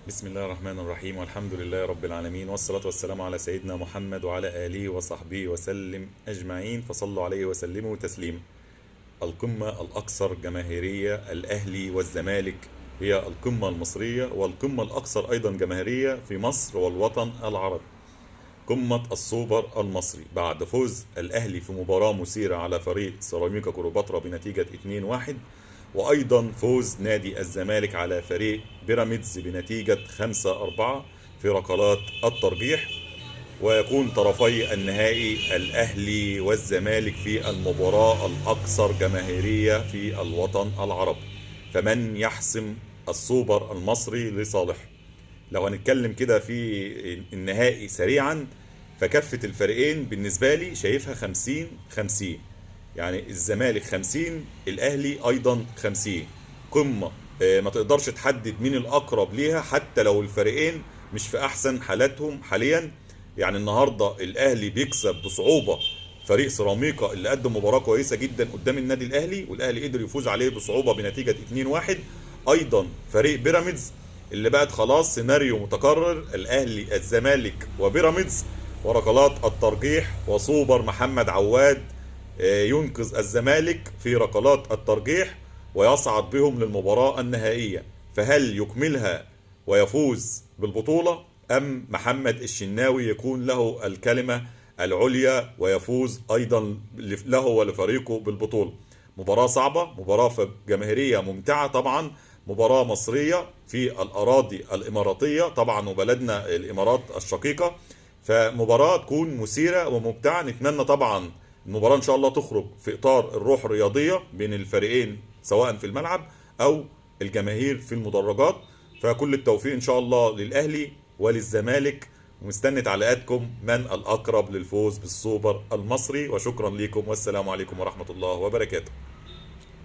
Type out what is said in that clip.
بسم الله الرحمن الرحيم، والحمد لله رب العالمين، والصلاة والسلام على سيدنا محمد وعلى آله وصحبه وسلم أجمعين، فصلوا عليه وسلموا تسليما. القمة الأكثر جماهيرية، الأهلي والزمالك، هي القمة المصرية والقمة الأكثر أيضا جماهيرية في مصر والوطن العربي. قمة السوبر المصري بعد فوز الأهلي في مباراة مثيرة على فريق سيراميكا كليوباترا بنتيجة 2-1، وأيضا فوز نادي الزمالك على فريق بيراميدز بنتيجة 5-4 في ركلات الترجيح. ويكون طرفي النهائي الأهلي والزمالك في المباراة الأكثر جماهيرية في الوطن العربي. فمن يحسم السوبر المصري لصالحه؟ لو هنتكلم كده في النهائي سريعا، فكفة الفريقين بالنسبة لي شايفها 50-50. يعني الزمالك 50، الأهلي أيضا 50. قمة ما تقدرش تحدد مين الأقرب ليها حتى لو الفريقين مش في أحسن حالاتهم حاليا. يعني النهاردة الأهلي بيكسب بصعوبة فريق سيراميكا اللي قدم مباراة كويسة جدا قدام النادي الأهلي، والأهلي قدر يفوز عليه بصعوبة بنتيجة 2-1. أيضا فريق بيراميدز اللي بقت خلاص سيناريو متكرر، الأهلي الزمالك وبيراميدز وركلات الترجيح، وسوبر محمد عواد ينقذ الزمالك في ركلات الترجيح ويصعد بهم للمباراة النهائية. فهل يكملها ويفوز بالبطولة، أم محمد الشناوي يكون له الكلمة العليا ويفوز أيضا له ولفريقه بالبطولة؟ مباراة صعبة، مباراة جماهيرية ممتعة طبعا، مباراة مصرية في الأراضي الإماراتية طبعا وبلدنا الإمارات الشقيقة. فمباراة تكون مثيرة وممتعة. نتمنى طبعا المباراة إن شاء الله تخرج في إطار الروح الرياضية بين الفريقين سواء في الملعب أو الجماهير في المدرجات. فكل التوفيق إن شاء الله للأهلي وللزمالك، ومستني تعليقاتكم من الأقرب للفوز بالسوبر المصري. وشكرا لكم، والسلام عليكم ورحمة الله وبركاته.